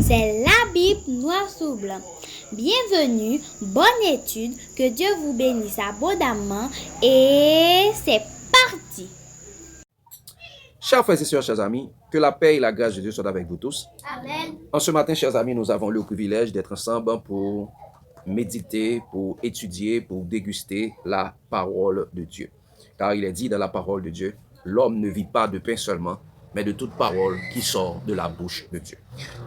C'est la Bible noir sur blanc. Bienvenue, bonne étude, que Dieu vous bénisse abondamment et c'est parti. Chers frères et sœurs, chers amis, que la paix et la grâce de Dieu soient avec vous tous. Amen. En ce matin, chers amis, nous avons le privilège d'être ensemble pour méditer, pour étudier, pour déguster la parole de Dieu. Car il est dit dans la parole de Dieu, l'homme ne vit pas de pain seulement, mais de toute parole qui sort de la bouche de Dieu.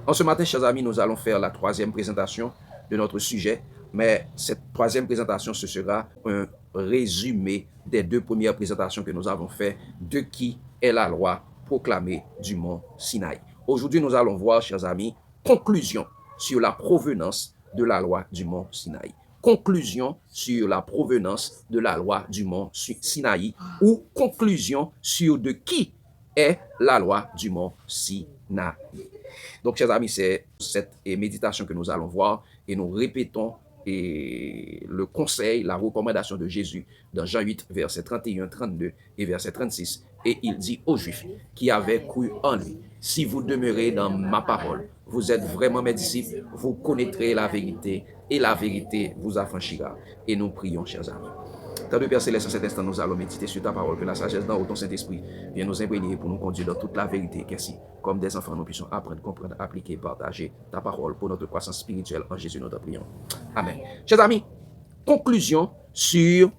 En ce matin, chers amis, nous allons faire la troisième présentation de notre sujet, mais cette troisième présentation, ce sera un résumé des deux premières présentations que nous avons faites de qui est la loi proclamée du mont Sinaï. Aujourd'hui, nous allons voir, chers amis, conclusion sur la provenance de la loi du mont Sinaï. Conclusion sur la provenance de la loi du mont Sinaï ou conclusion sur de qui est la loi du mont Sinaï. Donc, chers amis, c'est cette méditation que nous allons voir et nous répétons le conseil, la recommandation de Jésus dans Jean 8, verset 31, 32 et verset 36. Et il dit aux Juifs qui avaient cru en lui, si vous demeurez dans ma parole, vous êtes vraiment mes disciples, vous connaîtrez la vérité et la vérité vous affranchira. Et nous prions, chers amis. Tant de Père Céleste, en cet instant, nous allons méditer sur ta parole, que la sagesse dans ton Saint-Esprit vienne nous imprégner pour nous conduire dans toute la vérité, qu'ainsi, comme des enfants, nous puissions apprendre, comprendre, appliquer, partager ta parole pour notre croissance spirituelle. En Jésus, nous te prions. Amen. Chers amis, conclusion sur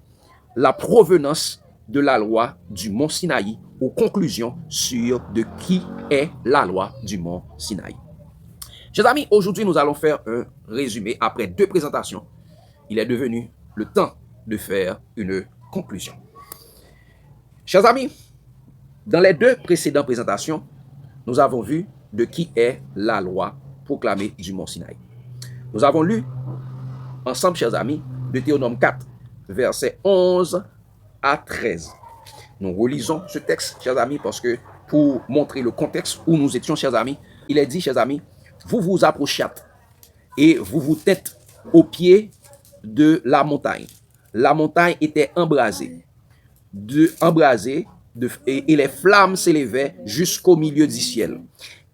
la provenance de la loi du mont Sinaï, ou conclusion sur de qui est la loi du mont Sinaï. Chers amis, aujourd'hui, nous allons faire un résumé après deux présentations. Il est devenu le temps de faire une conclusion. Chers amis, dans les deux précédentes présentations, nous avons vu de qui est la loi proclamée du mont Sinaï. Nous avons lu ensemble, chers amis, Deutéronome 4, versets 11 à 13. Nous relisons ce texte, chers amis, parce que pour montrer le contexte où nous étions, chers amis, il est dit, chers amis, vous vous approchâtes et vous vous têtes au pied de la montagne. La montagne était embrasée, et les flammes s'élevaient jusqu'au milieu du ciel.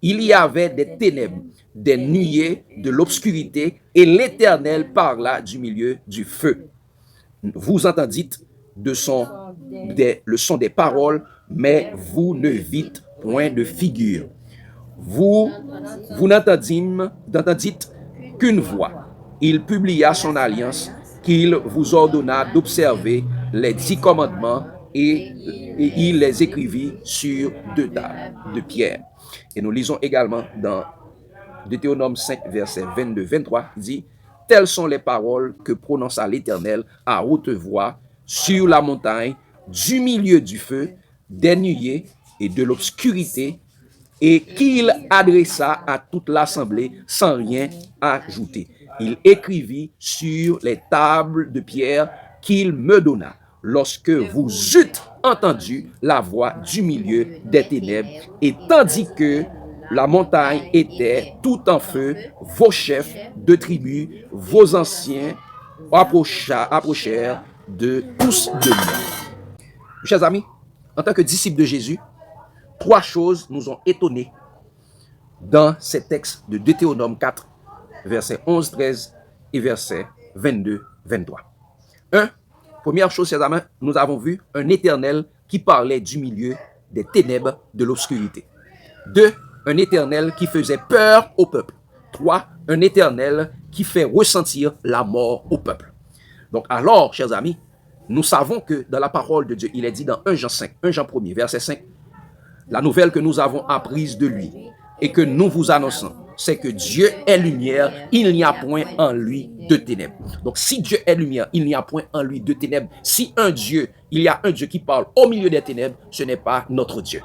Il y avait des ténèbres, des nuées, de l'obscurité, et l'Éternel parla du milieu du feu. Vous entendîtes le son des paroles, mais vous ne vîtes point de figure. Vous n'entendîtes qu'une voix. Il publia son alliance, qu'il vous ordonna d'observer les 10 commandements et il les écrivit sur 2 tables de pierre. Et nous lisons également dans Deutéronome 5, verset 22-23, il dit « Telles sont les paroles que prononça l'Éternel à haute voix sur la montagne, du milieu du feu, des nuées et de l'obscurité, et qu'il adressa à toute l'assemblée sans rien ajouter. Il écrivit sur les tables de pierre qu'il me donna, lorsque vous eûtes entendu la voix du milieu des ténèbres, et tandis que la montagne était tout en feu, vos chefs de tribus, vos anciens approchèrent de tous de lui. » Chers amis, en tant que disciples de Jésus, 3 choses nous ont étonnés dans ces textes de Deutéronome 4, versets 11, 13 et versets 22, 23. Première chose, chers amis, nous avons vu un Éternel qui parlait du milieu des ténèbres de l'obscurité. 2, un Éternel qui faisait peur au peuple. 3, un Éternel qui fait ressentir la mort au peuple. Donc alors, chers amis, nous savons que dans la parole de Dieu, il est dit dans 1 Jean 1er, verset 5, la nouvelle que nous avons apprise de lui et que nous vous annonçons, c'est que Dieu est lumière, il n'y a point en lui de ténèbres. Donc si Dieu est lumière, il n'y a point en lui de ténèbres. Si il y a un Dieu qui parle au milieu des ténèbres, ce n'est pas notre Dieu.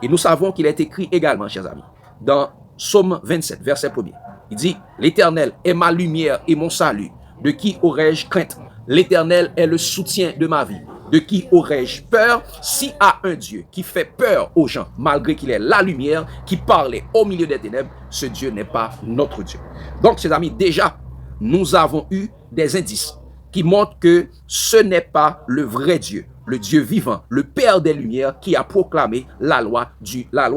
Et nous savons qu'il est écrit également, chers amis, dans Psaume 27, verset 1er. Il dit, « L'Éternel est ma lumière et mon salut. De qui aurais-je crainte? L'Éternel est le soutien de ma vie. De qui aurais-je peur? S'il y a un Dieu qui fait peur aux gens, malgré qu'il est la lumière, qui parlait au milieu des ténèbres, ce Dieu n'est pas notre Dieu. » Donc, chers amis, déjà, nous avons eu des indices qui montrent que ce n'est pas le vrai Dieu, le Dieu vivant, le Père des Lumières, qui a proclamé la loi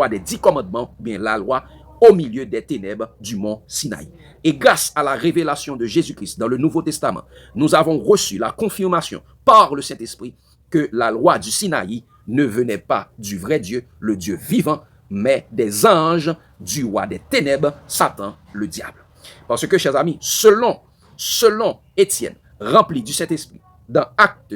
des 10 commandements, bien la loi au milieu des ténèbres du mont Sinaï. Et grâce à la révélation de Jésus-Christ dans le Nouveau Testament, nous avons reçu la confirmation par le Saint-Esprit que la loi du Sinaï ne venait pas du vrai Dieu, le Dieu vivant, mais des anges du roi des ténèbres, Satan, le diable. Parce que, chers amis, selon Étienne, rempli du Saint-Esprit, dans Acte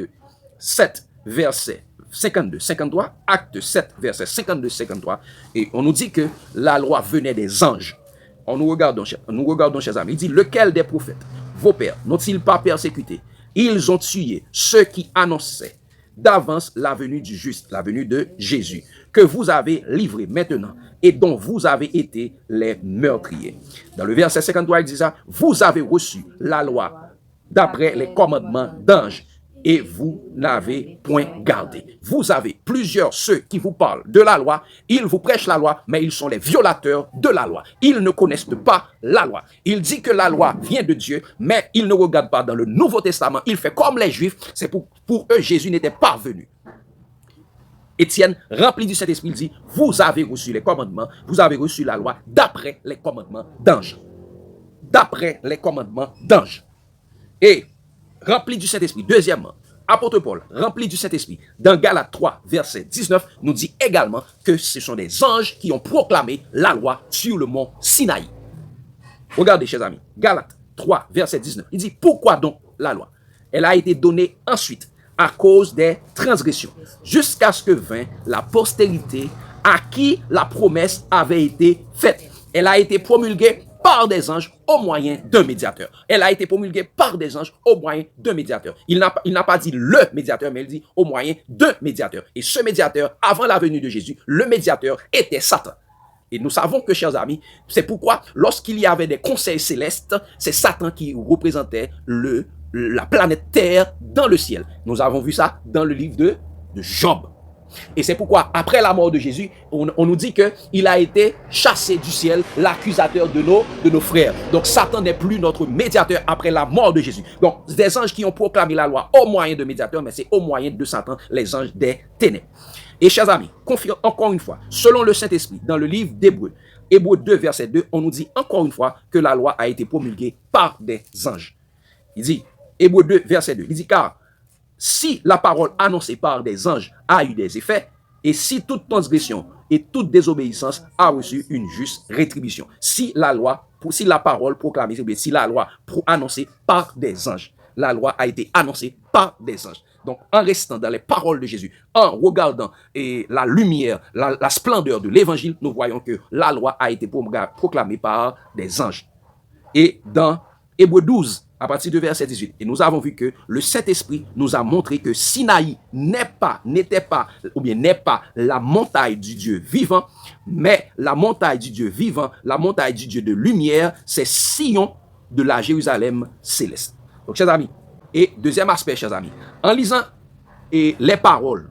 7, verset 52-53, Acte 7, verset 52-53, et on nous dit que la loi venait des anges. Nous regardons, chers amis, il dit, lequel des prophètes, vos pères, n'ont-ils pas persécuté? Ils ont tué ceux qui annonçaient d'avance la venue du juste, la venue de Jésus, que vous avez livré maintenant et dont vous avez été les meurtriers. Dans le verset 53, il dit ça, vous avez reçu la loi d'après les commandements d'anges et vous n'avez point gardé. Vous avez plusieurs ceux qui vous parlent de la loi, ils vous prêchent la loi, mais ils sont les violateurs de la loi. Ils ne connaissent pas la loi. Il dit que la loi vient de Dieu, mais ils ne regardent pas dans le Nouveau Testament. Il fait comme les Juifs, c'est pour eux Jésus n'était pas venu. Étienne, rempli du Saint-Esprit, dit, vous avez reçu les commandements, vous avez reçu la loi d'après les commandements d'anges. D'après les commandements d'anges. Et rempli du Saint-Esprit. Deuxièmement, apôtre Paul, rempli du Saint-Esprit, dans Galates 3, verset 19, nous dit également que ce sont des anges qui ont proclamé la loi sur le mont Sinaï. Regardez, chers amis, Galates 3, verset 19, il dit, pourquoi donc la loi? Elle a été donnée ensuite à cause des transgressions, jusqu'à ce que vint la postérité à qui la promesse avait été faite. Elle a été promulguée par des anges au moyen d'un médiateur. Elle a été promulguée par des anges au moyen d'un médiateur. Il n'a pas dit le médiateur, mais il dit au moyen d'un médiateur. Et ce médiateur, avant la venue de Jésus, le médiateur était Satan. Et nous savons que, chers amis, c'est pourquoi lorsqu'il y avait des conseils célestes, c'est Satan qui représentait la planète Terre dans le ciel. Nous avons vu ça dans le livre de Job. Et c'est pourquoi, après la mort de Jésus, on nous dit qu'il a été chassé du ciel, l'accusateur de nos frères. Donc, Satan n'est plus notre médiateur après la mort de Jésus. Donc, des anges qui ont proclamé la loi au moyen de médiateurs, mais c'est au moyen de Satan, les anges des ténèbres. Et chers amis, confirme encore une fois, selon le Saint-Esprit, dans le livre d'Hébreux, Hébreux 2, verset 2, on nous dit encore une fois que la loi a été promulguée par des anges. Il dit, Hébreux 2, verset 2, il dit, car si la parole annoncée par des anges a eu des effets, et si toute transgression et toute désobéissance a reçu une juste rétribution. Si la parole proclamée, si la loi annoncée par des anges, la loi a été annoncée par des anges. Donc, en restant dans les paroles de Jésus, en regardant la lumière, la splendeur de l'évangile, nous voyons que la loi a été proclamée par des anges. Et dans Hébreux 12, à partir du verset 18, et nous avons vu que le Saint-Esprit nous a montré que Sinaï n'est pas la montagne du Dieu vivant, mais la montagne du Dieu vivant, la montagne du Dieu de lumière, c'est Sion de la Jérusalem céleste. Donc, chers amis, et deuxième aspect, chers amis, en lisant les paroles,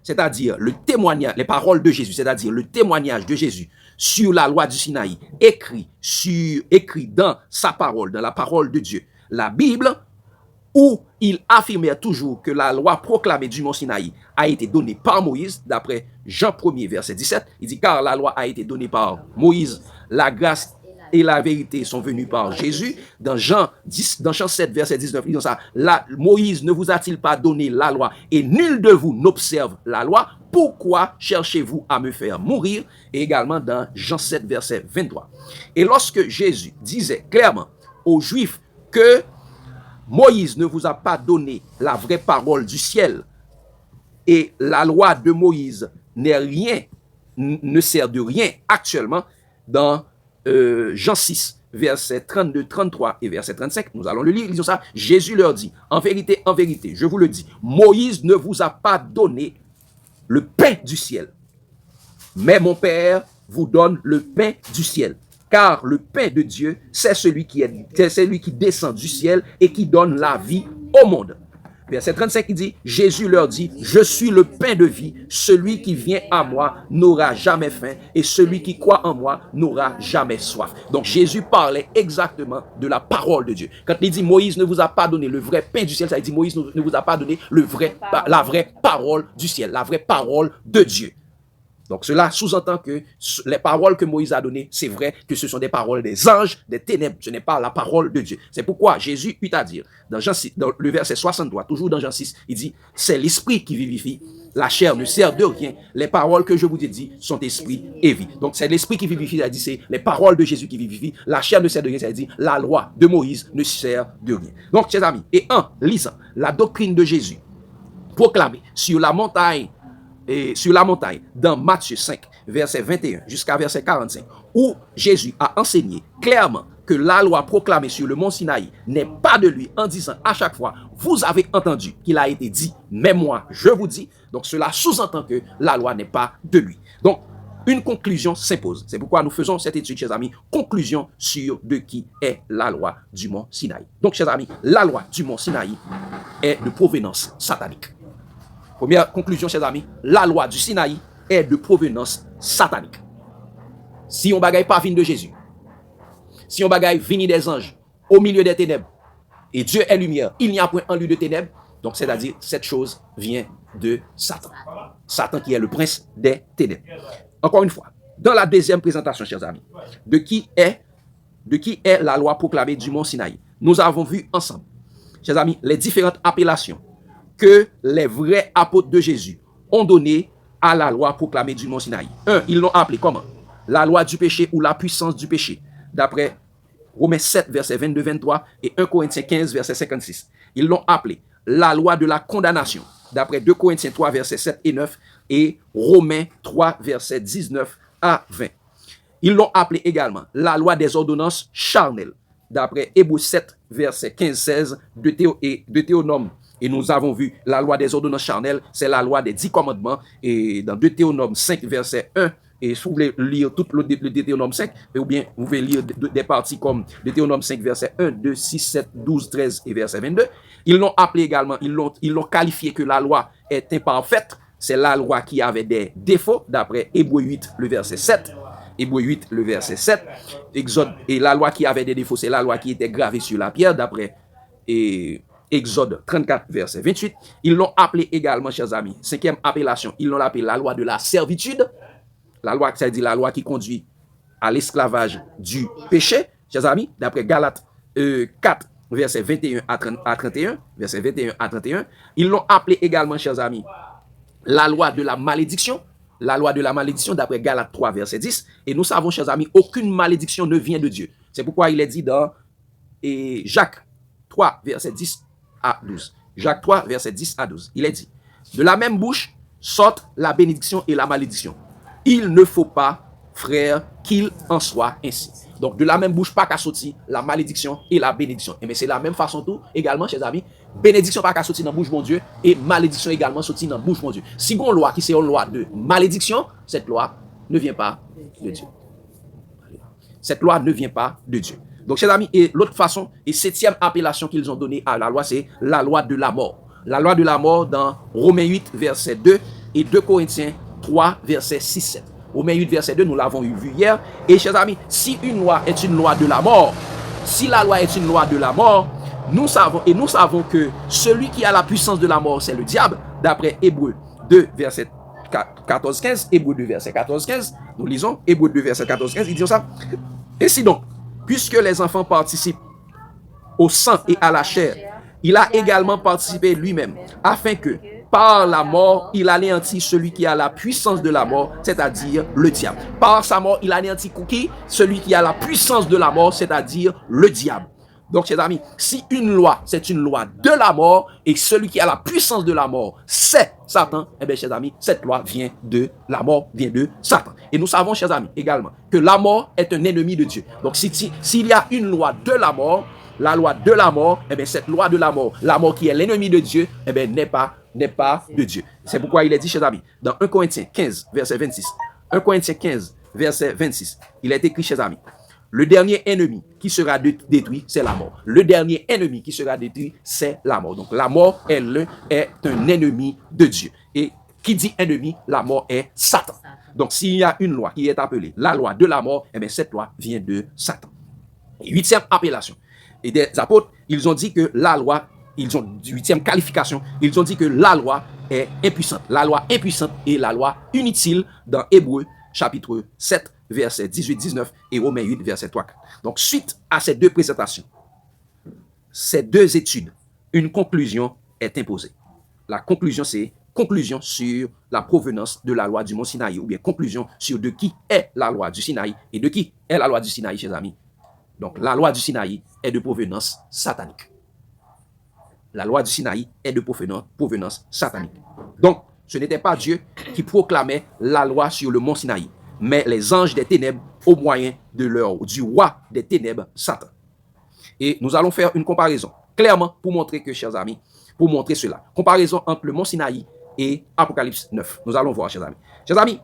c'est-à-dire le témoignage, les paroles de Jésus, c'est-à-dire le témoignage de Jésus sur la loi du Sinaï, écrit dans sa parole, dans la parole de Dieu, la Bible, où il affirmait toujours que la loi proclamée du mont Sinaï a été donnée par Moïse, d'après Jean 1er, verset 17, il dit, car la loi a été donnée par Moïse, la grâce et la vérité sont venues par Jésus. Dans Jean 7, verset 19, il dit ça, Moïse ne vous a-t-il pas donné la loi et nul de vous n'observe la loi? Pourquoi cherchez-vous à me faire mourir? Et également dans Jean 7, verset 23. Et lorsque Jésus disait clairement aux Juifs que Moïse ne vous a pas donné la vraie parole du ciel et la loi de Moïse ne sert de rien actuellement, dans Jean 6, verset 32, 33 et verset 35, nous allons le lire, lisons ça. Jésus leur dit, en vérité, je vous le dis, Moïse ne vous a pas donné le pain du ciel, mais mon Père vous donne le pain du ciel. Car le pain de Dieu, c'est celui qui descend du ciel et qui donne la vie au monde. Verset 35, il dit, Jésus leur dit, je suis le pain de vie, celui qui vient à moi n'aura jamais faim et celui qui croit en moi n'aura jamais soif. Donc Jésus parlait exactement de la parole de Dieu. Quand il dit, Moïse ne vous a pas donné le vrai pain du ciel, ça veut dire, Moïse ne vous a pas donné la vraie parole du ciel, la vraie parole de Dieu. Donc cela sous-entend que les paroles que Moïse a données, c'est vrai que ce sont des paroles des anges, des ténèbres, ce n'est pas la parole de Dieu. C'est pourquoi Jésus eut à dire, dans le verset 63, toujours dans Jean 6, il dit, c'est l'esprit qui vivifie, la chair ne sert de rien, les paroles que je vous ai dit sont esprit et vie. Donc c'est l'esprit qui vivifie, c'est-à-dire c'est les paroles de Jésus qui vivifient, la chair ne sert de rien, c'est-à-dire la loi de Moïse ne sert de rien. Donc chers amis, et en lisant la doctrine de Jésus proclamée sur la montagne, dans Matthieu 5, verset 21 jusqu'à verset 45, où Jésus a enseigné clairement que la loi proclamée sur le mont Sinaï n'est pas de lui, en disant à chaque fois, vous avez entendu qu'il a été dit, mais moi je vous dis. Donc cela sous-entend que la loi n'est pas de lui. Donc une conclusion s'impose. C'est pourquoi nous faisons cette étude, chers amis, conclusion sur de qui est la loi du mont Sinaï. Donc chers amis, la loi du mont Sinaï est de provenance satanique. Première conclusion, chers amis, la loi du Sinaï est de provenance satanique. Si on bagaille pas vient de Jésus, si on bagaille vient des anges au milieu des ténèbres, et Dieu est lumière, il n'y a point en lui de ténèbres, donc c'est-à-dire cette chose vient de Satan. Satan qui est le prince des ténèbres. Encore une fois, dans la deuxième présentation, chers amis, de qui est la loi proclamée du mont Sinaï, nous avons vu ensemble, chers amis, les différentes appellations que les vrais apôtres de Jésus ont donné à la loi proclamée du mont Sinaï. Ils l'ont appelé comment? La loi du péché ou la puissance du péché, d'après Romains 7, verset 22-23 et 1 Corinthiens 15, verset 56. Ils l'ont appelé la loi de la condamnation, d'après 2 Corinthiens 3, verset 7 et 9 et Romains 3, verset 19 à 20. Ils l'ont appelé également la loi des ordonnances charnelles, d'après Hébreux 7, verset 15-16 et Deutéronome. Et nous avons vu la loi des ordonnances charnelles, c'est la loi des 10 commandements. Et dans Deutéronome 5, verset 1, et si vous voulez lire tout le Deutéronome 5, ou bien vous pouvez lire des parties comme Deutéronome 5, verset 1, 2, 6, 7, 12, 13 et verset 22. Ils l'ont appelé également, ils l'ont qualifié que la loi est imparfaite. C'est la loi qui avait des défauts, d'après Hébreux 8, le verset 7. Hébreux 8, le verset 7. Exode, et la loi qui avait des défauts, c'est la loi qui était gravée sur la pierre, d'après Exode 34, verset 28. Ils l'ont appelé également, chers amis, cinquième appellation, ils l'ont appelé la loi de la servitude. La loi, c'est-à-dire la loi qui conduit à l'esclavage du péché, chers amis, d'après Galates 4, verset 21 à 31, verset 21 à 31. Ils l'ont appelé également, chers amis, la loi de la malédiction. La loi de la malédiction, d'après Galates 3, verset 10. Et nous savons, chers amis, aucune malédiction ne vient de Dieu. C'est pourquoi il est dit dans Jacques 3, verset 10 à 12. Jacques 3, verset 10 à 12. Il est dit, de la même bouche sortent la bénédiction et la malédiction. Il ne faut pas, frère, qu'il en soit ainsi. Donc, de la même bouche, pas qu'à sortir la malédiction et la bénédiction. Et mais c'est la même façon tout, également, chers amis, bénédiction pas qu'à sortir dans la bouche, mon Dieu, et malédiction également sortir dans la bouche, mon Dieu. Si on loi qui c'est une loi de malédiction, cette loi ne vient pas de Dieu. Cette loi ne vient pas de Dieu. Donc, chers amis, et l'autre façon, et septième appellation qu'ils ont donnée à la loi, c'est la loi de la mort. La loi de la mort dans Romains 8, verset 2 et 2 Corinthiens 3, verset 6-7. Romains 8, verset 2, nous l'avons vu hier. Et chers amis, si une loi est une loi de la mort, si la loi est une loi de la mort, nous savons que celui qui a la puissance de la mort, c'est le diable, d'après Hébreux 2, verset 14-15, Hébreux 2, verset 14-15, nous lisons Hébreux 2, verset 14-15, il dit ça. Ainsi donc, puisque les enfants participent au sang et à la chair, il a également participé lui-même, afin que, par la mort, il anéantit celui qui a la puissance de la mort, c'est-à-dire le diable. Par sa mort, il anéantit qui? Celui qui a la puissance de la mort, c'est-à-dire le diable. Donc, chers amis, si une loi, c'est une loi de la mort, et celui qui a la puissance de la mort, c'est Satan, eh bien, chers amis, cette loi vient de la mort, vient de Satan. Et nous savons, chers amis, également, que la mort est un ennemi de Dieu. Donc, s'il y a une loi de la mort, la loi de la mort, eh bien, cette loi de la mort qui est l'ennemi de Dieu, eh bien, n'est pas de Dieu. C'est pourquoi il est dit, chers amis, dans 1 Corinthiens 15, verset 26, 1 Corinthiens 15, verset 26, il est écrit, chers amis, le dernier ennemi qui sera détruit, c'est la mort. Le dernier ennemi qui sera détruit, c'est la mort. Donc, la mort, elle, est un ennemi de Dieu. Et qui dit ennemi, la mort est Satan. Donc, s'il y a une loi qui est appelée la loi de la mort, eh bien, cette loi vient de Satan. Et huitième appellation. Et des apôtres, ils ont dit que la loi ils ont 8e qualification, ils ont dit que la loi est impuissante. La loi impuissante est la loi inutile dans Hébreux chapitre 7, verset 18-19 et Romains 8, verset 3. Donc, suite à ces deux présentations, ces deux études, une conclusion est imposée. La conclusion, c'est conclusion sur la provenance de la loi du mont Sinaï, ou bien conclusion sur de qui est la loi du Sinaï et de qui est la loi du Sinaï, chers amis. Donc, la loi du Sinaï est de provenance satanique. La loi du Sinaï est de provenance satanique. Donc, ce n'était pas Dieu qui proclamait la loi sur le mont Sinaï, mais les anges des ténèbres au moyen du roi des ténèbres, Satan. Et nous allons faire une comparaison, clairement, pour montrer que, chers amis, pour montrer cela. Comparaison entre le mont Sinaï et Apocalypse 9. Nous allons voir, chers amis. Chers amis,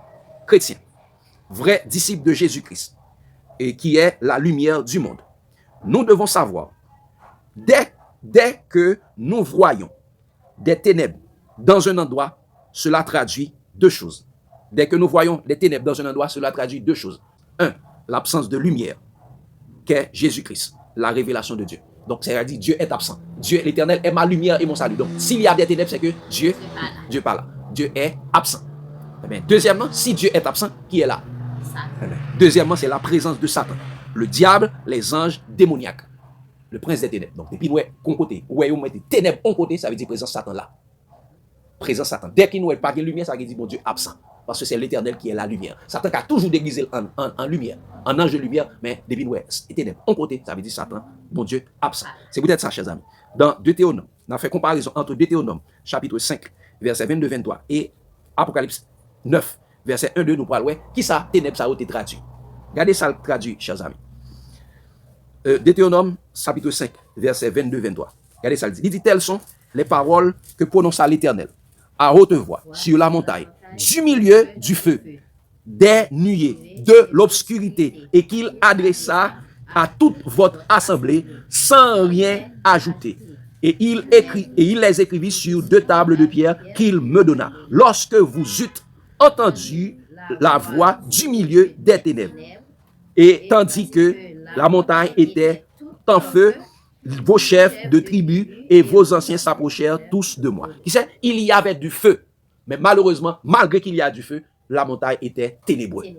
chrétiens, vrais disciples de Jésus-Christ, et qui est la lumière du monde. Nous devons savoir, dès que nous voyons des ténèbres dans un endroit, cela traduit deux choses. Dès que nous voyons des ténèbres dans un endroit, cela traduit deux choses. Un, l'absence de lumière, qu'est Jésus-Christ, la révélation de Dieu. Donc, c'est-à-dire Dieu est absent. Dieu, l'Éternel, est ma lumière et mon salut. Donc, s'il y a des ténèbres, c'est que Dieu n'est pas là. Dieu est absent. Deuxièmement, si Dieu est absent, qui est là? Deuxièmement, c'est la présence de Satan. Le diable, les anges démoniaques. Le prince des ténèbres. Donc, depuis nous, qu'on côté, où on met des ténèbres en côté, ça veut dire présence Satan là. Présence Satan. Dès qu'il n'y a pas de lumière, ça veut dire, bon Dieu, absent. Parce que c'est l'Éternel qui est la lumière. Satan a toujours déguisé en lumière, en ange de lumière, mais depuis nous, les ténèbres en côté, ça veut dire Satan, bon Dieu, absent. C'est peut-être ça, chers amis. Dans Deutéronome, on a fait comparaison entre Deutéronome, chapitre 5, verset 22-23, et Apocalypse 9, verset 1-2, nous parlons, qui ça, ténèbres, ça a été traduit. Regardez ça traduit, chers amis. Deutéronome, chapitre 5, verset 22-23. Regardez ça, il dit, telles sont les paroles que prononça l'Éternel à haute voix sur la montagne, du milieu du feu, des nuées, de l'obscurité, et qu'il adressa à toute votre assemblée sans rien ajouter. Et il les écrivit sur 2 tables de pierre qu'il me donna. Lorsque vous eûtes entendu la voix du milieu des ténèbres, et tandis que la montagne était en feu, vos chefs de tribus et vos anciens s'approchèrent tous de moi. Qui sait, il y avait du feu. Mais malheureusement, malgré qu'il y a du feu, la montagne était ténébreuse.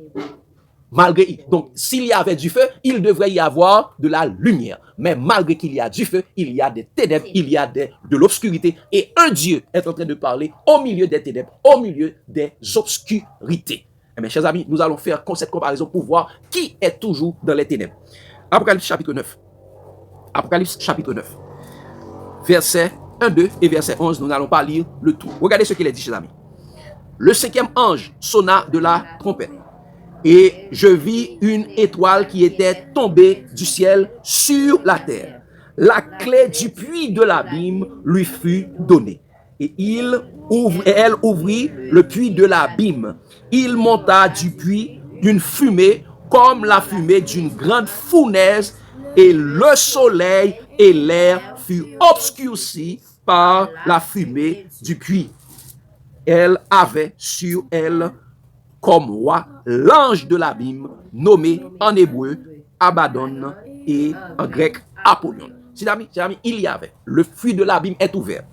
Donc, s'il y avait du feu, il devrait y avoir de la lumière. Mais malgré qu'il y a du feu, il y a des ténèbres, il y a de l'obscurité. Et un Dieu est en train de parler au milieu des ténèbres, au milieu des obscurités. Eh bien, chers amis, nous allons faire cette comparaison pour voir qui est toujours dans les ténèbres. Apocalypse chapitre 9. Apocalypse chapitre 9. Verset 1, 2 et verset 11, nous n'allons pas lire le tout. Regardez ce qu'il est dit, chers amis. Le 5e ange sonna de la trompette. Et je vis une étoile qui était tombée du ciel sur la terre. La clé du puits de l'abîme lui fut donnée. Et elle ouvrit le puits de l'abîme. Il monta du puits d'une fumée comme la fumée d'une grande fournaise, et le soleil et l'air furent obscurcis par la fumée du puits. Elle avait sur elle comme roi l'ange de l'abîme, nommé en hébreu Abaddon et en grec Apollyon. C'est amis, il y avait. Le puits de l'abîme est ouvert.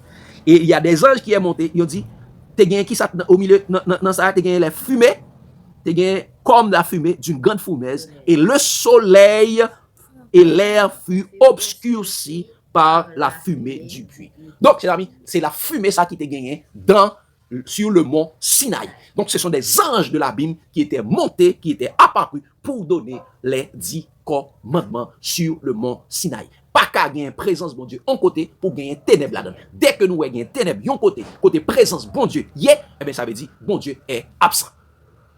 Et il y a des anges qui sont montés. Ils ont dit, t'es gagné qui ça au milieu, dans ça, t'es gagné la fumée, t'es gagné comme la fumée d'une grande fournaise, et le soleil et l'air fut obscurci par la fumée du puits. Donc, chers amis, c'est la fumée ça qui t'est gagné sur le mont Sinaï. Donc, ce sont des anges de l'abîme qui étaient montés, qui étaient apparus pour donner les 10 commandements sur le mont Sinaï. Pas qu'à gagner présence, bon Dieu, en côté pour gagner ténèbres là-dedans. Dès que nous avons ténèbres, yon côté présence, bon Dieu, eh bien, ça veut dire, bon Dieu est absent.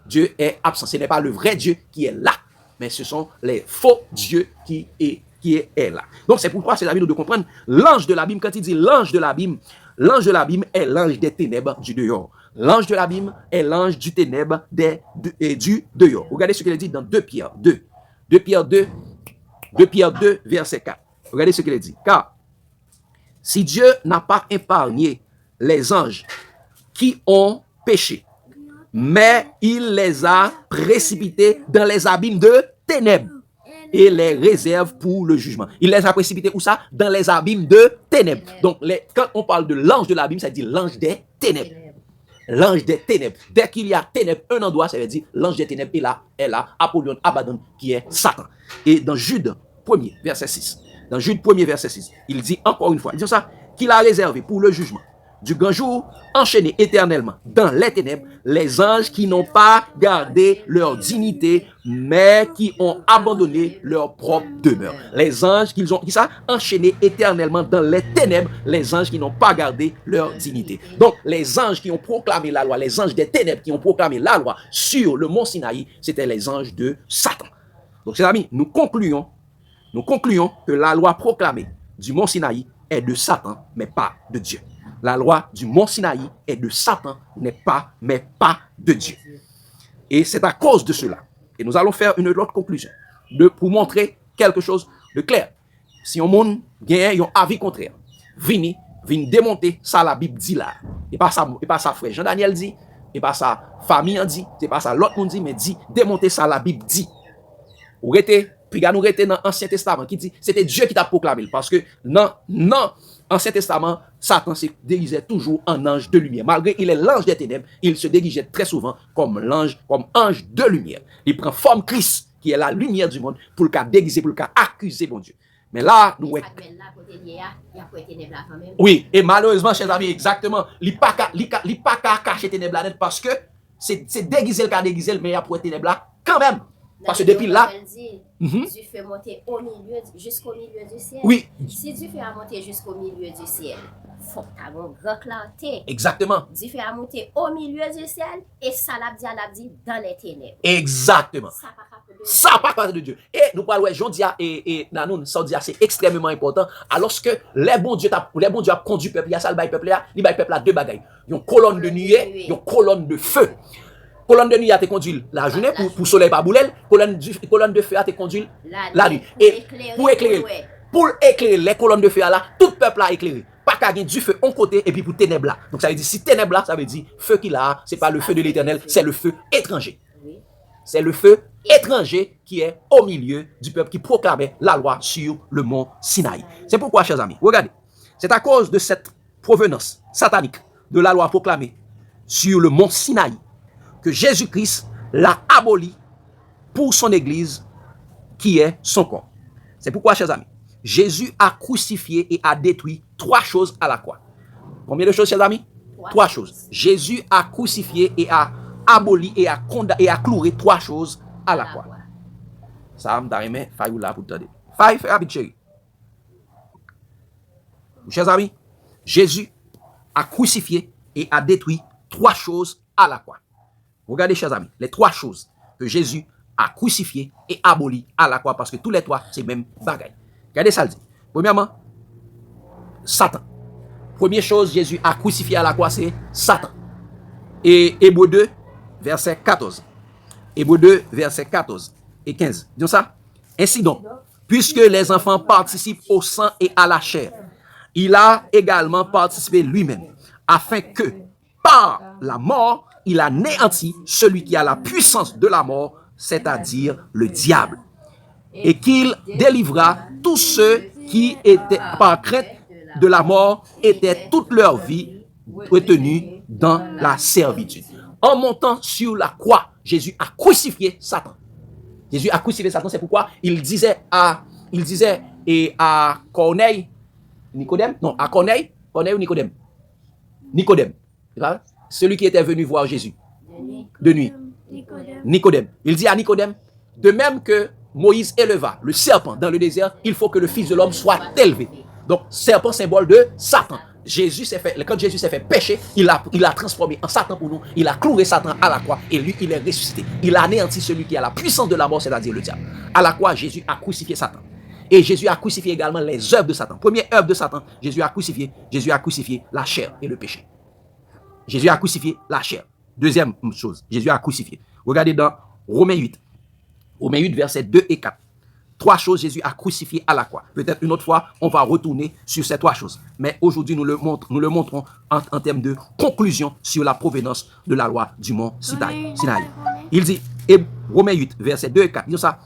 Dieu est absent. Ce n'est pas le vrai Dieu qui est là, mais ce sont les faux dieux qui est là. Donc, c'est pourquoi, c'est la vie de comprendre l'ange de l'abîme. Quand il dit l'ange de l'abîme est l'ange des ténèbres du dehors. L'ange de l'abîme est l'ange du ténèbre du dehors. Regardez ce qu'il dit dans 2 Pierre 2. 2 Pierre 2, verset 4. Regardez ce qu'il dit. Car si Dieu n'a pas épargné les anges qui ont péché, mais il les a précipités dans les abîmes de ténèbres. et les réserve pour le jugement. Il les a précipités où ça? Dans les abîmes de ténèbres. Donc, quand on parle de l'ange de l'abîme, ça dit l'ange des ténèbres. L'ange des ténèbres. Dès qu'il y a ténèbres, un endroit, ça veut dire l'ange des ténèbres est là, Apollyon, Abaddon, qui est Satan. Et dans Jude 1er, verset 6, dans Jude 1er, verset 6, il dit encore une fois, il dit ça, qu'il a réservé pour le jugement du grand jour, enchaînés éternellement dans les ténèbres, les anges qui n'ont pas gardé leur dignité, mais qui ont abandonné leur propre demeure. Les anges qui ont enchaînés éternellement dans les ténèbres, les anges qui n'ont pas gardé leur dignité. Donc, les anges qui ont proclamé la loi, les anges des ténèbres qui ont proclamé la loi sur le mont Sinaï, c'était les anges de Satan. Donc, chers amis, nous concluons que la loi proclamée du mont Sinaï est de Satan, mais pas de Dieu. La loi du mont Sinaï est de Satan, mais pas de Dieu. Et c'est à cause de cela. Et nous allons faire une autre conclusion pour montrer quelque chose de clair. Si on monde gagne un avis contraire, vini démonter ça la Bible dit là. Et pas ça frère Jean-Daniel dit, et pas ça famille en dit, c'est pas ça l'autre monde dit, mais dit démonter ça la Bible dit. Ou puis nous rete dans l'Ancien Testament qui dit c'était Dieu qui t'a proclamé parce que non Ancien Testament, Satan se déguisait toujours en ange de lumière. Malgré qu'il est l'ange des ténèbres, il se déguisait très souvent comme ange de lumière. Il prend forme Christ, qui est la lumière du monde, pour le cas déguiser, pour le cas accuser mon Dieu. Mais là, nous... Oui, et malheureusement, chers amis, exactement, il pas qu'à cacher ténèbres là parce que c'est déguiser le cas déguiser, mais il y a pour ténèbres là quand même. Parce que depuis là, Dieu fait monter jusqu'au milieu du ciel. Oui. Si Dieu fait monter jusqu'au milieu du ciel, il faut que tu aies une grande clarté. Exactement. Dieu fait monter au milieu du ciel et ça l'a dit dans les ténèbres. Exactement. Ça pas parler de Dieu. Et nous parlons de Jondia et Nanoun, ça dit c'est extrêmement important. Alors que les bons Dieu a conduit le peuple, il y a ça le peuple là, il bail peuple là deux bagailles. Une colonne de nuée, une colonne de feu. Colonne de nuit a te conduit la journée pour soleil pas bouler, colonne de feu a te conduit la nuit. Et pour éclairer les colonnes de feu là, tout peuple a éclairé. Pas qu'à gagner du feu en côté et puis pour ténèbres là. Donc ça veut dire si ténèbres là, ça veut dire feu qu'il a, c'est pas le feu de l'Éternel, c'est le feu étranger. C'est le feu étranger qui est au milieu du peuple qui proclamait la loi sur le mont Sinaï. C'est pourquoi, chers amis, regardez, c'est à cause de cette provenance satanique de la loi proclamée sur le mont Sinaï que Jésus-Christ l'a aboli pour son Église qui est son corps. C'est pourquoi, chers amis, Jésus a crucifié et a détruit 3 choses à la croix. Combien de choses, chers amis? 3 choses. Jésus a crucifié et a aboli et a cloué 3 choses à la croix. Ça m'a aimé, faille là pour t'aider. Faille, fais rapide, chérie. Chers amis, Jésus a crucifié et a détruit 3 choses à la croix. Regardez, chers amis, les 3 choses que Jésus a crucifiées et abolies à la croix, parce que tous les 3, c'est même bagaille. Regardez ça, le dit. Premièrement, Satan. Première chose, Jésus a crucifié à la croix, c'est Satan. Et Hébreux 2, verset 14. Hébreux 2, verset 14 et 15. Disons ça. Ainsi donc, puisque les enfants participent au sang et à la chair, il a également participé lui-même, afin que, par la mort, il a anéanti celui qui a la puissance de la mort, c'est-à-dire le diable, et qu'il délivra tous ceux qui étaient par crainte de la mort, étaient toute leur vie retenus dans la servitude. En montant sur la croix, Jésus a crucifié Satan. Jésus a crucifié Satan, c'est pourquoi il disait à Corneille, Nicodème, non, à Corneille ou Nicodème? Nicodème. Celui qui était venu voir Jésus de nuit. Nicodème. Il dit à Nicodème, de même que Moïse éleva le serpent dans le désert, il faut que le Fils de l'homme soit élevé. Donc, serpent, symbole de Satan. Quand Jésus s'est fait pécher, il a transformé en Satan pour nous. Il a cloué Satan à la croix et lui, il est ressuscité. Il a anéanti celui qui a la puissance de la mort, c'est-à-dire le diable. À la croix, Jésus a crucifié Satan. Et Jésus a crucifié également les œuvres de Satan. Première œuvre de Satan, Jésus a crucifié la chair et le péché. Jésus a crucifié la chair. Deuxième chose, Jésus a crucifié. Regardez dans Romains 8. Romains 8, versets 2 et 4. 3 choses Jésus a crucifié à la croix. Peut-être une autre fois, on va retourner sur ces 3 choses. Mais aujourd'hui, nous le montrons en termes de conclusion sur la provenance de la loi du mont Sinaï. Il dit, et Romains 8, versets 2 et 4, il dit ça.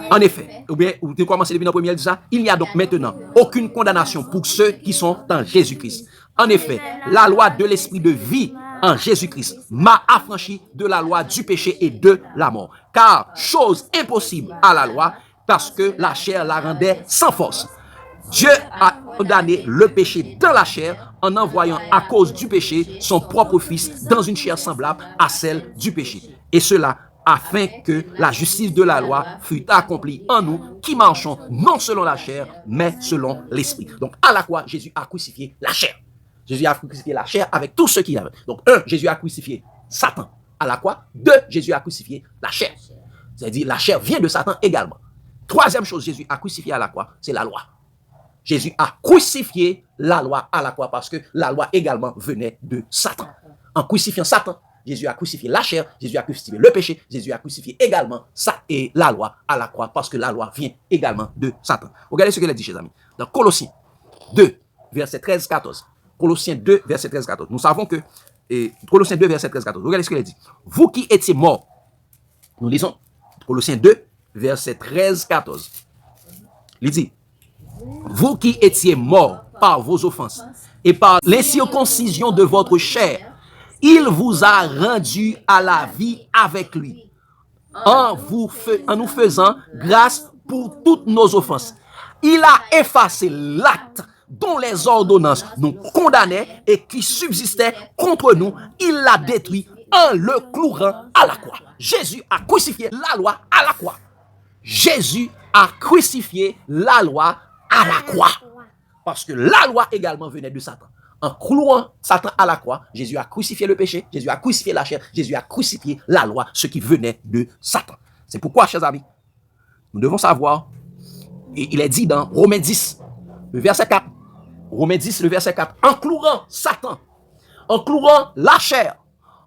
En effet, ou bien, vous commencez depuis dans le premier, dit ça, il n'y a donc maintenant aucune condamnation pour ceux qui sont en Jésus-Christ. En effet, la loi de l'esprit de vie en Jésus-Christ m'a affranchi de la loi du péché et de la mort. Car chose impossible à la loi, parce que la chair la rendait sans force. Dieu a condamné le péché dans la chair en envoyant à cause du péché son propre Fils dans une chair semblable à celle du péché. Et cela afin que la justice de la loi fût accomplie en nous qui marchons non selon la chair, mais selon l'esprit. Donc à la croix, Jésus a crucifié la chair. Jésus a crucifié la chair avec tout ce qu'il avait. Donc Jésus a crucifié Satan à la croix. 2, Jésus a crucifié la chair. C'est-à-dire la chair vient de Satan également. Troisième chose, Jésus a crucifié à la croix, c'est la loi. Jésus a crucifié la loi à la croix parce que la loi également venait de Satan. En crucifiant Satan, Jésus a crucifié la chair, Jésus a crucifié le péché, Jésus a crucifié également ça et la loi à la croix parce que la loi vient également de Satan. Regardez ce qu'il a dit, chers amis. Dans Colossiens 2, verset 13-14. Colossiens 2, verset 13-14. Nous savons que Colossiens 2, verset 13-14. Regardez ce qu'il a dit. Vous qui étiez morts, nous lisons Colossiens 2, verset 13-14. Il dit, vous qui étiez morts par vos offenses et par l'incirconcision de votre chair, il vous a rendu à la vie avec lui, en nous faisant grâce pour toutes nos offenses. Il a effacé l'acte dont les ordonnances nous condamnaient et qui subsistait contre nous. Il l'a détruit en le clouant à la croix. Jésus a crucifié la loi à la croix. Jésus a crucifié la loi à la croix. Parce que la loi également venait de Satan. En clouant Satan à la croix, Jésus a crucifié le péché, Jésus a crucifié la chair, Jésus a crucifié la loi, ce qui venait de Satan. C'est pourquoi, chers amis, nous devons savoir, et il est dit dans Romains 10, le verset 4, Romains 10, le verset 4, en clouant Satan, en clouant la chair,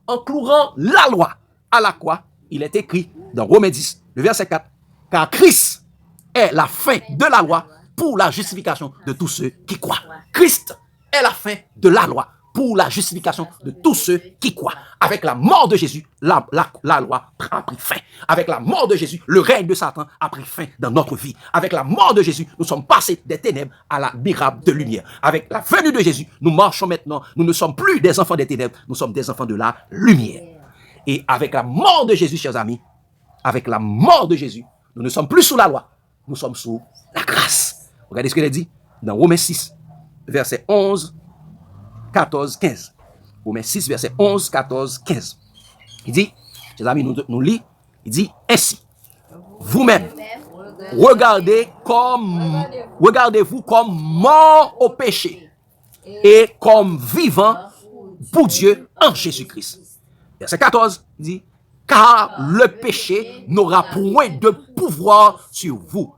en clouant la loi à la croix, il est écrit dans Romains 10, le verset 4, car Christ est la fin de la loi pour la justification de tous ceux qui croient. Christ est la fin de la loi pour la justification de tous ceux qui croient. Avec la mort de Jésus, la loi a pris fin. Avec la mort de Jésus, le règne de Satan a pris fin dans notre vie. Avec la mort de Jésus, nous sommes passés des ténèbres à la miracle de lumière. Avec la venue de Jésus, nous marchons maintenant. Nous ne sommes plus des enfants des ténèbres, nous sommes des enfants de la lumière. Et avec la mort de Jésus, chers amis, avec la mort de Jésus, nous ne sommes plus sous la loi, nous sommes sous la grâce. Regardez ce qu'il a dit dans Romains 6, verset 11, 14, 15. Romains 6, verset 11, 14, 15. Il dit, chers amis, nous lit, il dit ainsi, vous-même, regardez-vous comme mort au péché et comme vivant pour Dieu en Jésus-Christ. Verset 14, il dit, car le péché n'aura point de pouvoir sur vous,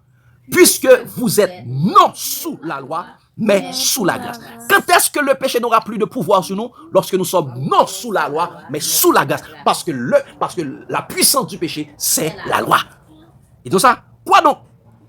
puisque vous êtes non sous la loi, mais sous la grâce. Quand est-ce que le péché n'aura plus de pouvoir sur nous? Lorsque nous sommes non sous la loi, mais sous la grâce. Parce que la puissance du péché, c'est la loi. Et tout ça, quoi donc?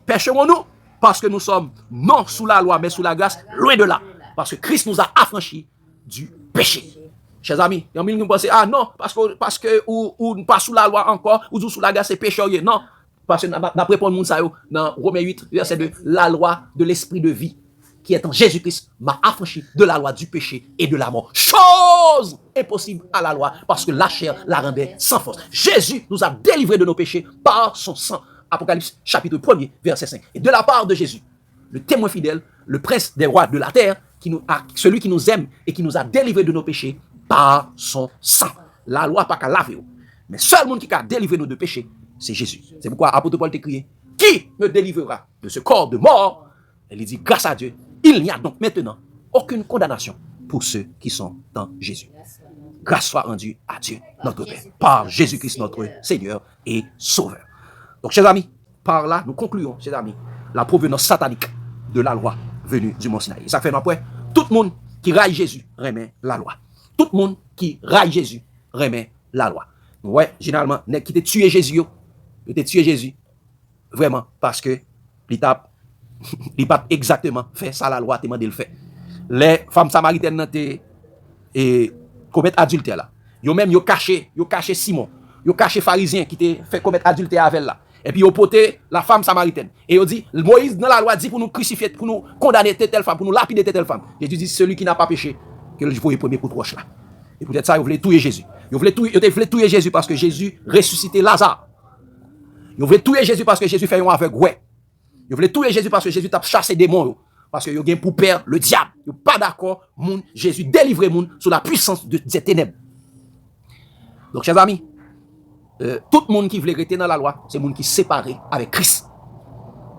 Pécherons-nous? Parce que nous sommes non sous la loi, mais sous la grâce, loin de là. Parce que Christ nous a affranchis du péché. Chers amis, il y a qui pensent, ah non, parce que ou pas sous la loi encore, ou sous la grâce, c'est péché. Non, parce que d'après Paul Mounsayo, dans Romains 8, verset 2, la loi de l'esprit de vie, qui est en Jésus-Christ, m'a affranchi de la loi du péché et de la mort. Chose impossible à la loi, parce que la chair la rendait sans force. Jésus nous a délivrés de nos péchés par son sang. Apocalypse chapitre 1er, verset 5. Et de la part de Jésus, le témoin fidèle, le prince des rois de la terre, celui qui nous aime et qui nous a délivrés de nos péchés par son sang. La loi pas qu'à laver. Mais seul monde qui a délivré nous de péchés, c'est Jésus. C'est pourquoi apôtre Paul t'a crié, qui me délivrera de ce corps de mort? Elle dit, grâce à Dieu, il n'y a donc maintenant aucune condamnation pour ceux qui sont dans Jésus. Grâce soit rendue à Dieu, notre Père, par Jésus-Christ, notre Seigneur et Sauveur. Donc, chers amis, par là, nous concluons, chers amis, la provenance satanique de la loi venue du Mont Sinaï. Et ça fait après, tout le monde qui raille Jésus remet la loi. Tout le monde qui raille Jésus remet la loi. Ouais, généralement, qui t'a tué Jésus, il t'a tué Jésus, vraiment, parce que l'étape, il n'a pas exactement fait ça, la loi, demandé le fait. Les femmes samaritaines et commettent adultère là. Yo même yo caché Simon, yo caché pharisien qui t'a fait commettre adultère avec là. Et puis, ils ont porté la femme samaritaine. Et ils ont dit, Moïse, dans la loi, dit pour nous crucifier, pour nous condamner telle femme, pour nous lapider telle femme. Jésus dit, celui qui n'a pas péché, que le voyez premier pour roche là. Et peut-être ça, ils voulaient tuer Jésus. Ils voulaient tuer Jésus parce que Jésus ressuscitait Lazare. Ils voulaient tuer Jésus parce que Jésus fait un aveugle. Ouais. Ils voulaient tuer Jésus parce que Jésus t'a chassé des démons. Parce que ils ont pour père le diable. Ils n'ont pas d'accord. Jésus délivre moun sous la puissance de ces ténèbres. Donc, chers amis, tout le monde qui voulait rester dans la loi, c'est le monde qui est séparé avec Christ.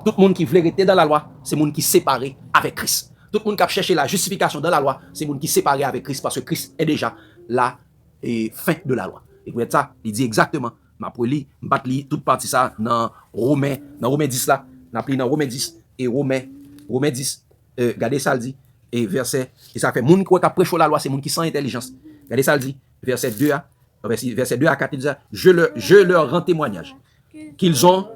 Tout le monde qui voulait rester dans la loi, c'est le monde qui est séparé avec Christ. Tout le monde qui a cherché la justification dans la loi, c'est le monde qui est séparé avec Christ parce que Christ est déjà la fin de la loi. Et pour être ça, il dit exactement, je vais toute partie ça dans Romains 10 là, dans Romains 10 et Romains 10, regardez ça le dit, et verset, et ça fait, monde qui a prêché la loi, c'est monde qui sans intelligence. Regardez ça le dit, verset 2 à 4, il dit, je leur rends témoignage qu'ils ont,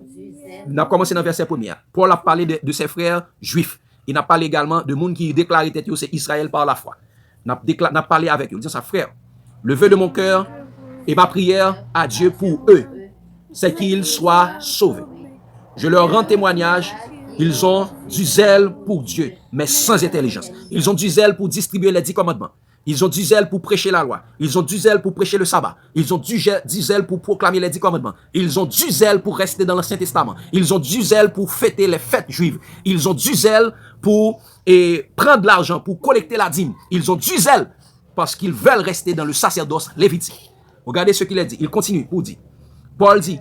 on a commencé dans le verset 1er, Paul a parlé de ses frères juifs, il a parlé également de monde qui déclaré tête, c'est Israël par la foi. On a parlé avec eux, il dit ça, frère, le vœu de mon cœur et ma prière à Dieu pour eux, c'est qu'ils soient sauvés. Je leur rends témoignage, ils ont du zèle pour Dieu, mais sans intelligence. Ils ont du zèle pour distribuer les 10 commandements. Ils ont du zèle pour prêcher la loi. Ils ont du zèle pour prêcher le sabbat. Ils ont du zèle pour proclamer les 10 commandements. Ils ont du zèle pour rester dans l'Ancien Testament. Ils ont du zèle pour fêter les fêtes juives. Ils ont du zèle pour prendre l'argent, pour collecter la dîme. Ils ont du zèle parce qu'ils veulent rester dans le sacerdoce lévitique. Regardez ce qu'il a dit. Il continue pour dire. Paul dit,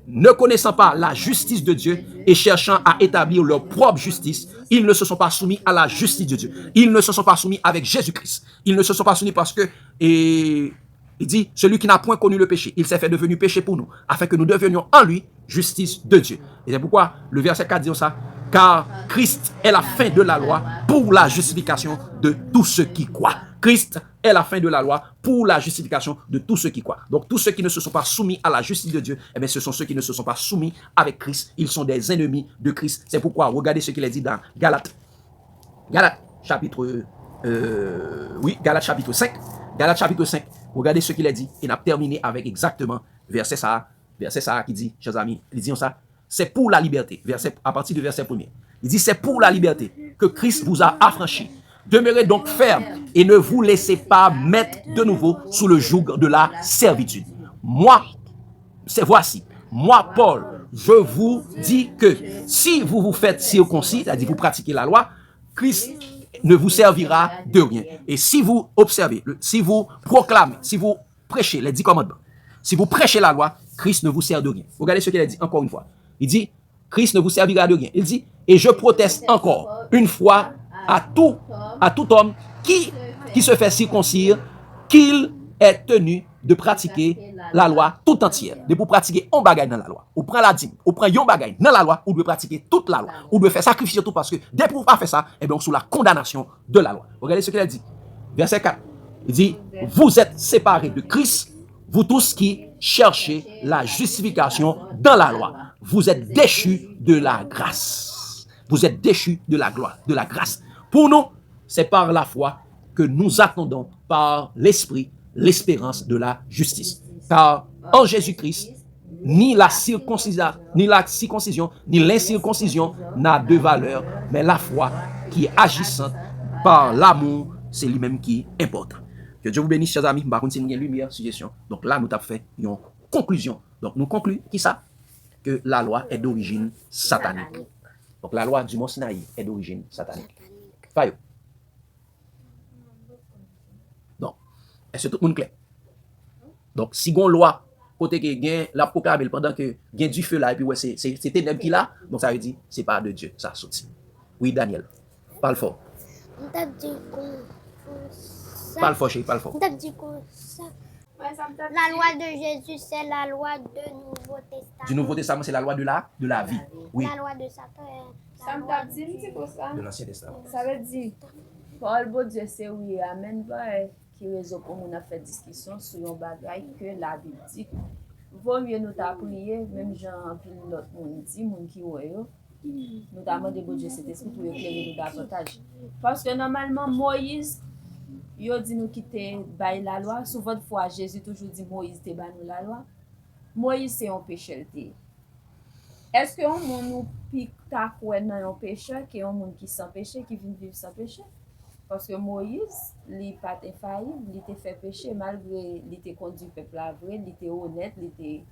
ne connaissant pas la justice de Dieu et cherchant à établir leur propre justice, ils ne se sont pas soumis à la justice de Dieu. Ils ne se sont pas soumis avec Jésus-Christ. Ils ne se sont pas soumis parce que, il dit, celui qui n'a point connu le péché, il s'est fait devenu péché pour nous, afin que nous devenions en lui justice de Dieu. Et c'est pourquoi le verset 4 dit ça, car Christ est la fin de la loi pour la justification de tous ceux qui croient. Christ est la fin de la loi pour la justification de tous ceux qui croient. Donc tous ceux qui ne se sont pas soumis à la justice de Dieu, eh bien, ce sont ceux qui ne se sont pas soumis avec Christ. Ils sont des ennemis de Christ. C'est pourquoi, regardez ce qu'il a dit dans Galates. Galates chapitre 5. Galates chapitre 5. Regardez ce qu'il a dit. Il a terminé avec exactement verset ça qui dit, chers amis, il dit ça. C'est pour la liberté. À partir du verset 1er. Il dit, c'est pour la liberté que Christ vous a affranchis. Demeurez donc ferme et ne vous laissez pas mettre de nouveau sous le joug de la servitude. Voici, Paul, je vous dis que si vous vous faites circoncis, c'est-à-dire vous pratiquez la loi, Christ ne vous servira de rien. Et si vous observez, si vous proclamez, si vous prêchez les 10 commandements, si vous prêchez la loi, Christ ne vous sert de rien. Regardez ce qu'il a dit encore une fois. Il dit, Christ ne vous servira de rien. Il dit, et je proteste encore une fois à tout homme qui se fait circoncire, qu'il est tenu de pratiquer la loi tout entière. De pour pratiquer un bagage dans la loi. Ou prend la dîme, ou prend un bagage dans la loi, ou doit pratiquer toute la loi. Ou doit faire sacrifier tout parce que dès pour pas faire ça, eh bien, on est sous la condamnation de la loi. Regardez ce qu'il a dit. Verset 4. Il dit, vous êtes séparés de Christ, vous tous qui cherchez la justification dans la loi. Vous êtes déchus de la grâce. Vous êtes déchus de la gloire, de la grâce. Pour nous, c'est par la foi que nous attendons par l'esprit l'espérance de la justice. Car en Jésus-Christ, ni la circoncision, ni l'incirconcision n'a de valeur, mais la foi qui est agissante par l'amour, c'est lui-même qui importe. Que Dieu vous bénisse, chers amis. Par contre, si nous avons une lumière, suggestion. Donc là, nous avons fait une conclusion. Donc nous concluons qui ça? Que la loi est d'origine satanique. Donc la loi du Mont Sinaï est d'origine satanique. Fayo. Donc, est-ce que tout le monde clair? Donc, si on loi, côté que gain la proclame pendant que gain du feu là, et puis ouais, c'est ténèbres qui là, donc ça veut dire, c'est pas de Dieu, ça sorti. Oui, Daniel, parle fort. Parle fort, chérie, parle fort. La loi de Jésus, c'est la loi du Nouveau Testament. Du Nouveau Testament, c'est la loi de la vie. Oui. La loi de Satan est Ça me t'a dit, c'est pour ça. De l'Ancien Testament. Ça veut dire, Paul, bon Dieu, c'est oui, amen, qui raison pour nous faire discussion sur un bagage que la Bible dit. Vaut mieux nous t'a prié, même Jean, puis l'autre monde dit, monde qui voit, nous t'a demandé, bon Dieu, cet esprit pour éclairer nous davantage. Parce que normalement, Moïse, il dit nous quitter la loi. Souvent de fois, Jésus toujours dit Moïse te ban nous la loi. Moïse c'est un péché. est-ce que un monde nous pique ta quoi dans un pécheur qui est un monde qui sans péché, qui vient vivre sans péché? Parce que Moïse, il pas infaillible, il était fait péché malgré il était conduit peuple à vrai, il était honnête, il était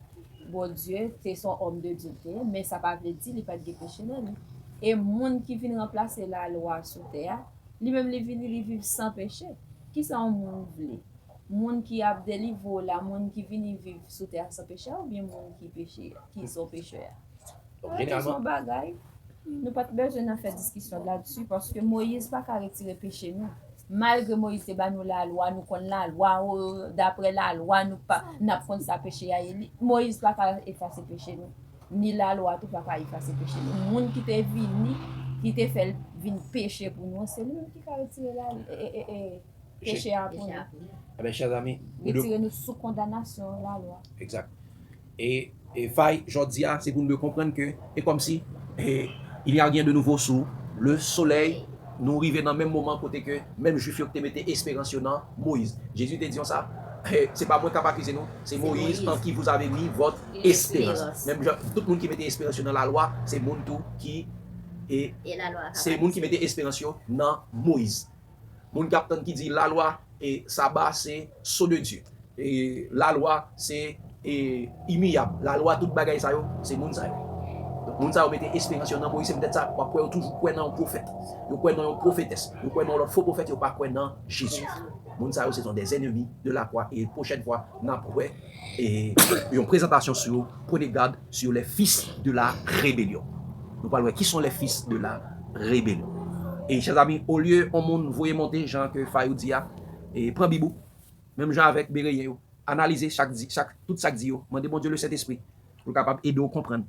bon Dieu, c'est son homme de Dieu, mais ça pas veut dire il pas de péché dans lui. Et monde qui vient remplacer la loi sur terre, lui-même il vient vivre sans péché. Qui ça un monde vle? Monde qui a délivré la monde qui vient vivre sur terre sans péché ou bien monde qui péché, qui sont pécheurs? Généralement, Son bagay. Nous pas besoin de faire discussion là-dessus parce que Moïse pas qu'à retirer péché nous. Malgré Moïse te ba nous la loi, nous connaissons la loi, d'après la loi, nous pas n'a pas ça péché à Moïse pas qu'à effacer péché nous. Ni la loi tout pas qu'à effacer péché nous. Monde qui te vini, qui te fait venir péché pour nous, c'est lui qui a retiré la péché à pour nous. eh bien, chers amis, Retirer nous sous condamnation la loi. exact. Et faille, je dis, c'est pour nous comprendre que, et comme si, il n'y a rien de nouveau sous le soleil, nous arrivons dans le même moment côté que même Juif qui mettait espérance dans Moïse. Jésus te dit ça, c'est pas moi qui a accusé nous, c'est Moïse en qui vous avez mis votre espérance. Même tout le monde qui mettait espérance dans la loi, c'est le monde qui et la loi. c'est le monde qui mettait espérance dans Moïse. Mon capitaine qui dit la loi et sabbat c'est sceau de Dieu. Et la loi c'est immuable. La loi toute bagaille ça c'est moun ça. Donc moun ça mettait espérance dans Moïse, c'est peut-être ça pas croire toujours croire dans un prophète. Yo croire dans une prophétesse, yo croire dans le faux prophète, yo pas croire dans Jésus. Moun ça ce sont des ennemis de la croix et prochaine fois n'a pas et une présentation sur prenez garde sur les fils de la rébellion. Nous parlons qui sont les fils de la rébellion. Et chers amis, au lieu on monde voyez monter Jean que Fayou dit et prend Bibou, même Jean avec Béréen, analyser tout ça dit, demandez mon Dieu le Saint-Esprit pour capable aider à comprendre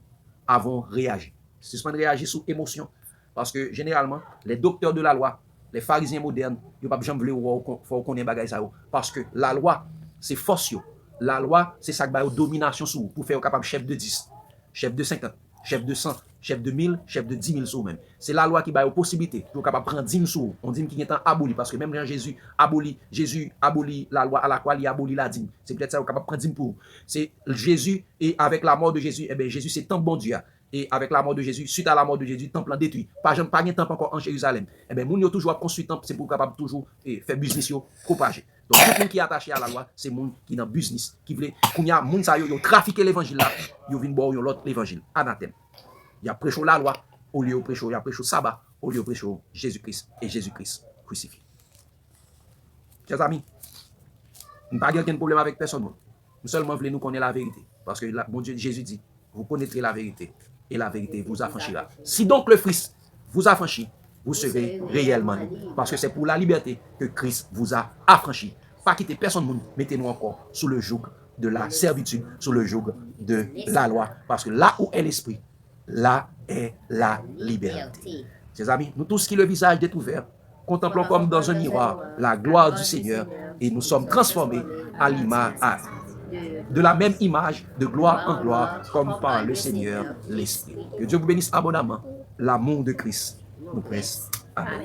avant de réagir. C'est pas de réagir sous émotion parce que généralement les docteurs de la loi, les pharisiens modernes, ils pas jamais vouloir faut connaître bagay ça parce que la loi c'est force yo. La loi c'est ça qui domination sur pour faire capable chef de 10, chef de 50, chef de 100, chef de 1000, chef de 10 000 sous même. C'est la loi qui a la possibilité pour capable prendre 10 000 sous. On dit qu'il est aboli parce que même quand Jésus abolit la loi à la croix, il abolit la dîme. C'est peut-être ça qu'on capable prendre 10 000 pour. C'est Jésus et avec la mort de Jésus, eh bien Jésus c'est tant bon Dieu. Et avec la mort de Jésus, suite à la mort de Jésus, le temple a détruit. Pas de temple encore en Jérusalem. Eh bien, moun yo toujours construit temple, c'est pour capable toujours faire business yo propager. Donc tout le monde qui est attaché à la loi, c'est moun qui est dans business, qui veut qu'on y a moun sa yo trafiquer l'évangile là, yo vinn boire l'autre l'évangile. Anathème. Il y a prêché la loi, au lieu de prêcher, il y a prêché sabbat, au lieu de prêcher Jésus-Christ et Jésus-Christ crucifié. Chers amis, nous n'avons pas de problème avec personne. Nous seulement voulons nous connaître la vérité. Parce que mon Dieu, Jésus dit, vous connaîtrez la vérité et la vérité vous affranchira. Si donc le Christ vous affranchit, vous serez réellement libre. Parce que c'est pour la liberté que Christ vous a affranchi. Pas quitter personne, mettez-nous encore sous le joug de la servitude, sous le joug de la loi. Parce que là où est l'esprit, là est la liberté. Chers amis, nous tous qui le visage découvert, contemplons comme dans un miroir la gloire du Seigneur et nous sommes transformés à l'image, de la même image, de gloire en gloire, comme par le Seigneur l'Esprit. Que Dieu vous bénisse abondamment. L'amour de Christ nous presse. Amen.